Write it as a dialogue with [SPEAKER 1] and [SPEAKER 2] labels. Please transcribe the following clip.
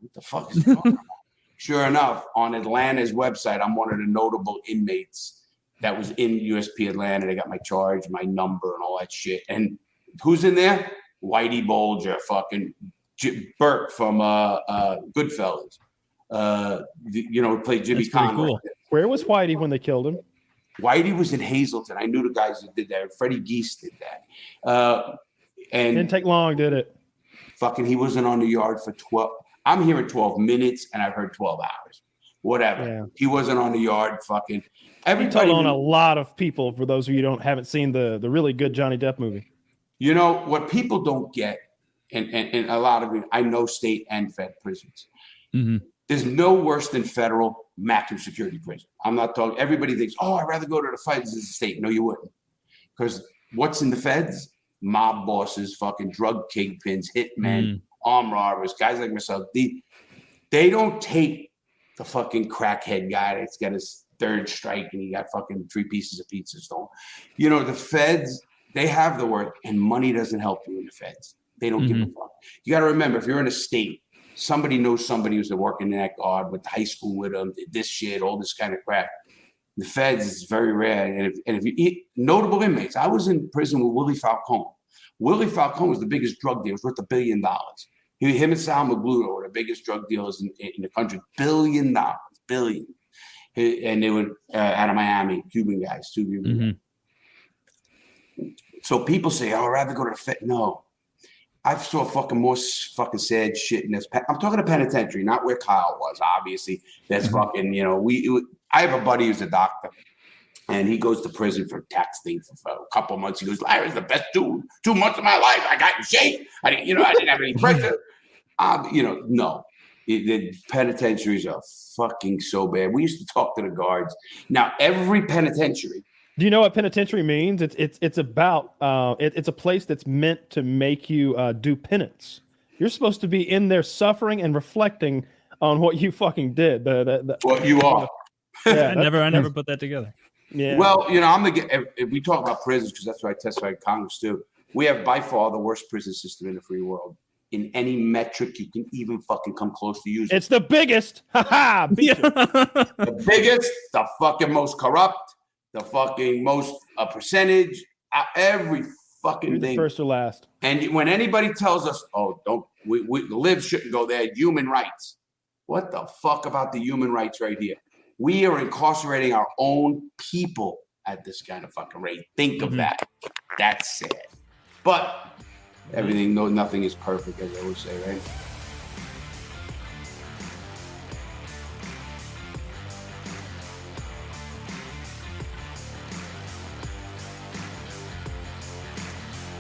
[SPEAKER 1] what the fuck is going on? Sure enough, on Atlanta's website, I'm one of the notable inmates that was in USP Atlanta. They got my charge, my number, and all that shit. And who's in there? Whitey Bulger, fucking Burt from Goodfellas. Played Jimmy Conway.
[SPEAKER 2] Cool.
[SPEAKER 3] Where was Whitey when they killed him?
[SPEAKER 1] Whitey was in Hazleton. I knew the guys that did that. Freddie Geese did that. And
[SPEAKER 3] didn't take long, did it?
[SPEAKER 1] Fucking, he wasn't on the yard for 12. I'm hearing 12 minutes, and I've heard 12 hours. Whatever. Yeah. He wasn't on the yard. Fucking. Everybody
[SPEAKER 3] told on a lot of people. For those of you who haven't seen the really good Johnny Depp movie.
[SPEAKER 1] You know what people don't get, and a lot of it. I know state and fed prisons.
[SPEAKER 2] Mm-hmm.
[SPEAKER 1] There's no worse than federal maximum security prison. I'm not talking. Everybody thinks, oh, I'd rather go to the feds as a state. No, you wouldn't, because what's in the feds? Mob bosses, fucking drug kingpins, hitmen, armed robbers, guys like myself. They don't take the fucking crackhead guy that's got his third strike and he got fucking 3 pieces of pizza stolen. You know, the feds, they have the word, and money doesn't help you in the feds. They don't give a fuck. You got to remember, if you're in a state, somebody knows somebody who's working in that guard, went to high school with them, did this shit, all this kind of crap. The feds is very rare. And if you eat notable inmates, I was in prison with Willie Falcone. Willie Falcone was the biggest drug dealer. He was worth $1 billion. Him and Sal Magluto were the biggest drug dealers in the country. $1 billion. Billion. And they were out of Miami, Cuban guys, 2 Cuban guys. So people say, oh, I'd rather go to the Fed. No. I saw more fucking sad shit in this. I'm talking to penitentiary, not where Kyle was, obviously. That's fucking, I have a buddy who's a doctor, and he goes to prison for tax thing for a couple of months. He goes, Larry's the best 2 months of my life. I got in shape. I didn't have any pressure. No. The penitentiaries are fucking so bad. We used to talk to the guards. Now, every penitentiary.
[SPEAKER 3] Do you know what penitentiary means? It's about it's a place that's meant to make you do penance. You're supposed to be in there suffering and reflecting on what you fucking did.
[SPEAKER 1] What you are.
[SPEAKER 2] Yeah, I never put that together.
[SPEAKER 3] Yeah.
[SPEAKER 1] Well, if we talk about prisons, because that's what I testified in Congress too. We have by far the worst prison system in the free world. In any metric you can even fucking come close to using.
[SPEAKER 3] It's the biggest. Ha ha.
[SPEAKER 1] The biggest, the fucking most corrupt, the fucking most percentage, every fucking thing.
[SPEAKER 3] First or last.
[SPEAKER 1] And when anybody tells us, oh, the libs shouldn't go there, human rights. What the fuck about the human rights right here? We are incarcerating our own people at this kind of fucking rate. Think of that. That's sad. But nothing is perfect, as I always say, right?